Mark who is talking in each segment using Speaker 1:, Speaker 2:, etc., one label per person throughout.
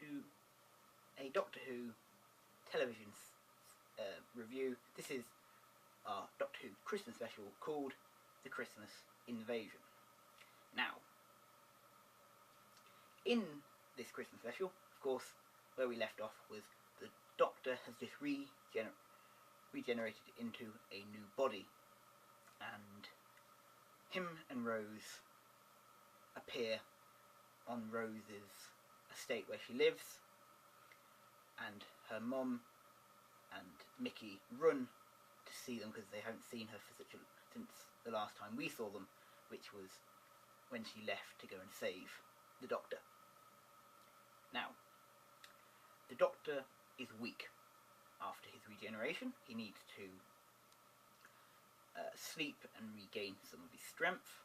Speaker 1: to a Doctor Who television review. This is our Doctor Who Christmas special called The Christmas Invasion. Now, in this Christmas special, of course, where we left off was the Doctor has just regenerated into a new body, and him and Rose appear on Rose's estate where she lives, and her mum and Mickey run to see them because they haven't seen her for since the last time we saw them, which was when she left to go and save the Doctor. Now, the Doctor is weak after his regeneration. He needs to sleep and regain some of his strength.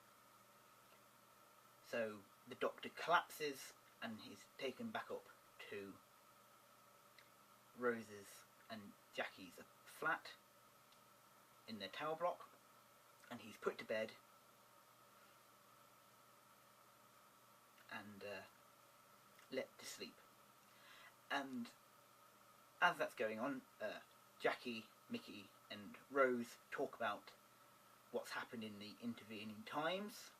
Speaker 1: So the Doctor collapses and he's taken back up to Rose's and Jackie's flat in their tower block, and he's put to bed and let to sleep. And as that's going on, Jackie, Mickey and Rose talk about what's happened in the intervening times,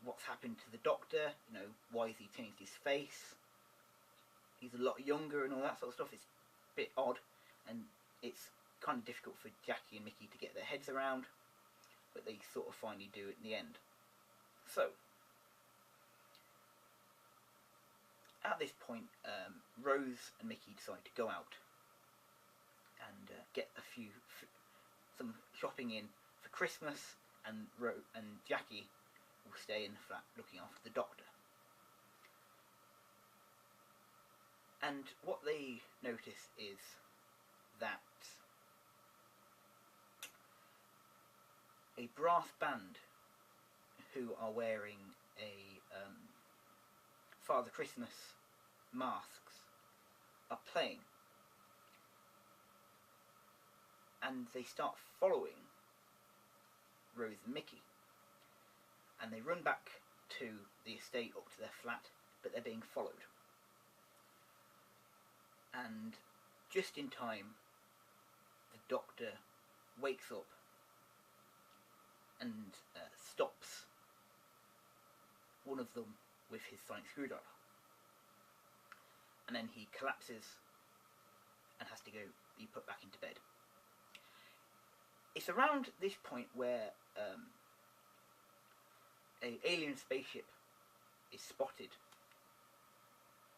Speaker 1: what's happened to the Doctor, you know, why has he changed his face, he's a lot younger and all that sort of stuff. It's a bit odd, and it's kind of difficult for Jackie and Mickey to get their heads around, but they sort of finally do it in the end. So, at this point, Rose and Mickey decide to go out and get some shopping in for Christmas, and Jackie will stay in the flat looking after the Doctor. And what they notice is that a brass band who are wearing a Father Christmas masks are playing, and they start following Rose and Mickey, and they run back to the estate up to their flat, but they're being followed. And just in time, the Doctor wakes up and stops one of them with his sonic screwdriver, and then he collapses and has to be put back into bed. It's around this point where an alien spaceship is spotted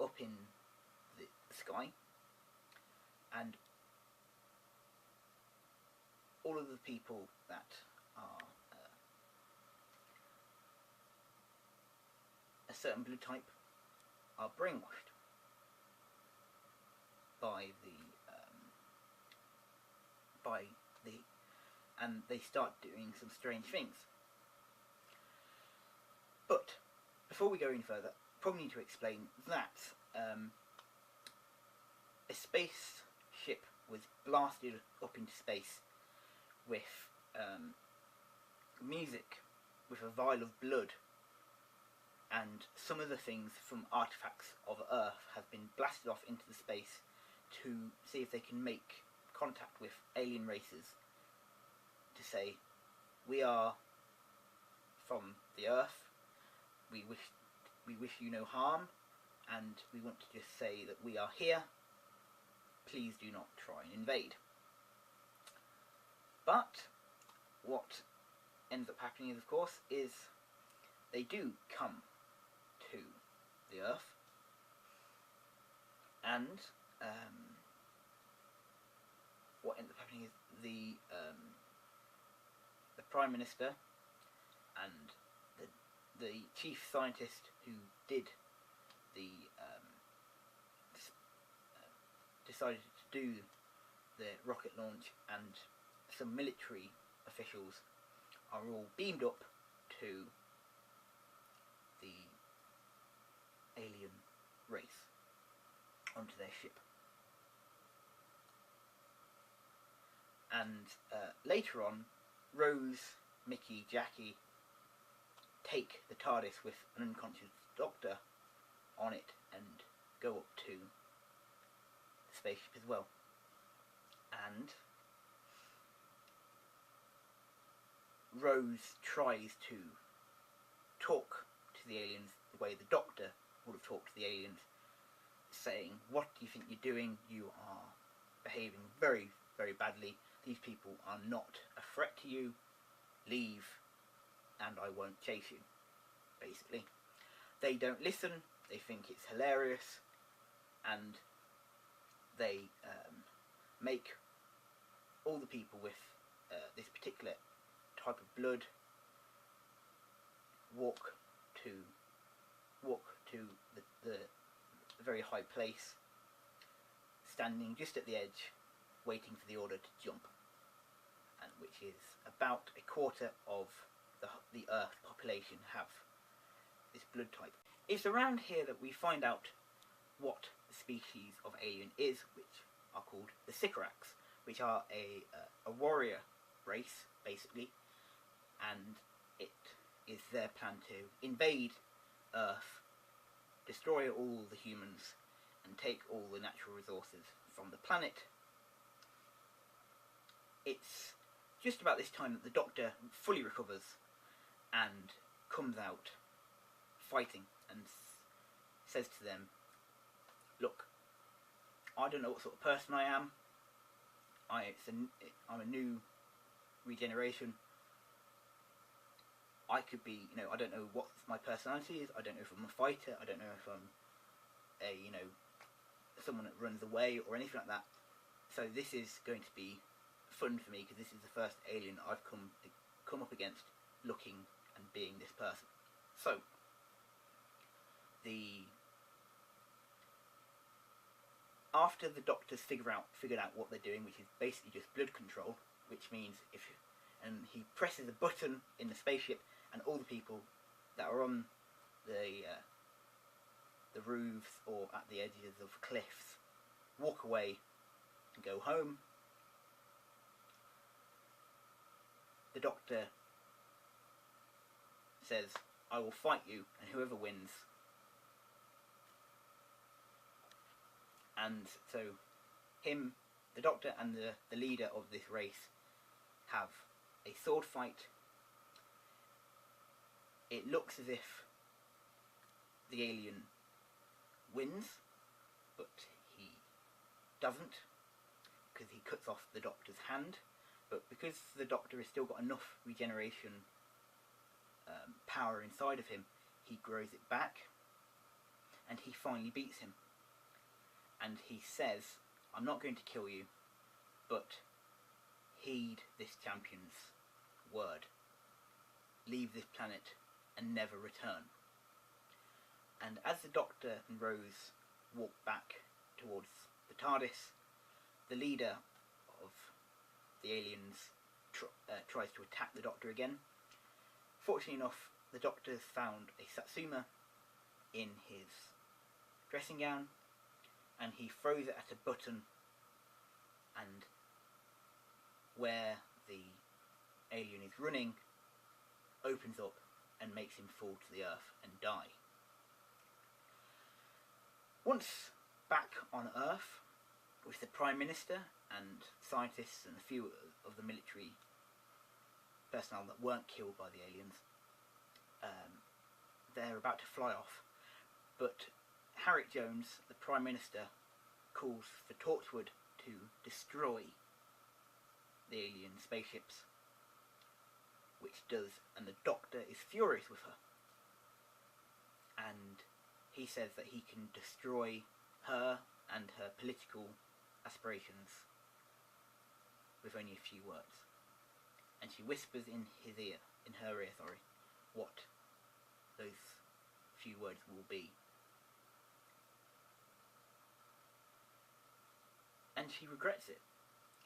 Speaker 1: up in the sky, and all of the people that are a certain blue type are brainwashed and they start doing some strange things. But before we go any further, probably need to explain that a spaceship was blasted up into space with music, with a vial of blood, and some of the things from artifacts of Earth have been blasted off into the space to see if they can make contact with alien races to say, we are from the Earth, we wish you no harm, and we want to just say that we are here, please do not try and invade. But what ends up happening is, of course, is they do come to the Earth, and what ends up happening is the Prime Minister and the chief scientist who did decided to do the rocket launch, and some military officials are all beamed up to the alien race onto their ship. And later on, Rose, Mickey, Jackie take the TARDIS with an unconscious Doctor on it and go up to the spaceship as well. And Rose tries to talk to the aliens the way the Doctor would have talked to the aliens, saying, "What do you think you're doing? You are behaving very, very badly. These people are not a threat to you. Leave, and I won't chase you," basically. They don't listen. They think it's hilarious, and they make all the people with this particular type of blood walk to the very high place, standing just at the edge, waiting for the order to jump, and which is about a quarter of the Earth population have this blood type. It's around here that we find out what the species of alien is, which are called the Sycorax, which are a warrior race, basically, and it is their plan to invade Earth, destroy all the humans, and take all the natural resources from the planet. It's just about this time that the Doctor fully recovers and comes out fighting and says to them, "Look, I don't know what sort of person I am. I'm a new regeneration. I could be, I don't know what my personality is. I don't know if I'm a fighter. I don't know if I'm someone that runs away or anything like that. So this is going to be fun for me because this is the first alien I've come up against looking and being this person." So after the Doctor's figured out what they're doing, which is basically just blood control, which means and he presses a button in the spaceship, and all the people that are on the roofs or at the edges of cliffs walk away and go home. The Doctor says, "I will fight you, and whoever wins." And so the Doctor and the leader of this race have a sword fight. It looks as if the alien wins, but he doesn't, because he cuts off the Doctor's hand. But because the Doctor has still got enough regeneration power inside of him, he grows it back, and he finally beats him. And he says, "I'm not going to kill you, but heed this champion's word. Leave this planet and never return." And as the Doctor and Rose walk back towards the TARDIS, the leader of the aliens tries to attack the Doctor again. Fortunately enough, the Doctor's found a Satsuma in his dressing gown, and he throws it at a button, and where the alien is running opens up and makes him fall to the earth and die. Once back on Earth, with the Prime Minister and scientists and a few of the military personnel that weren't killed by the aliens, they're about to fly off, but Harriet Jones, the Prime Minister, calls for Torchwood to destroy the alien spaceships, which does, and the Doctor is furious with her, and he says that he can destroy her and her political aspirations with only a few words. And she whispers in her ear, what those few words will be. And she regrets it.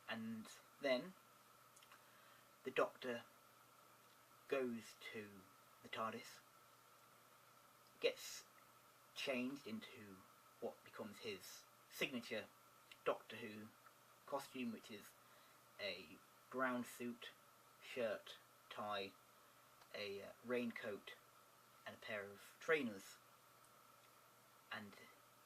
Speaker 1: And then the Doctor goes to the TARDIS, gets changed into what becomes his signature Doctor Who costume, which is a brown suit, shirt, tie, a raincoat, and a pair of trainers. And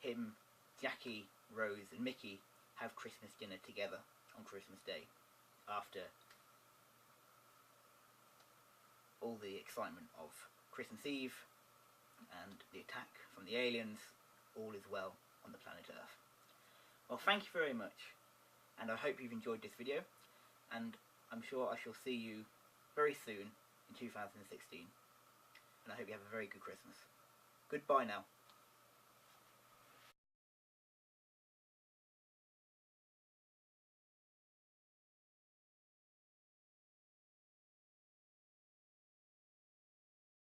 Speaker 1: him Jackie, Rose and Mickey have Christmas dinner together on Christmas Day after all the excitement of Christmas Eve and the attack from the aliens. All is well on the planet Earth. Well, thank you very much, and I hope you've enjoyed this video, and I'm sure I shall see you very soon in 2016, and I hope you have a very good Christmas. Goodbye now.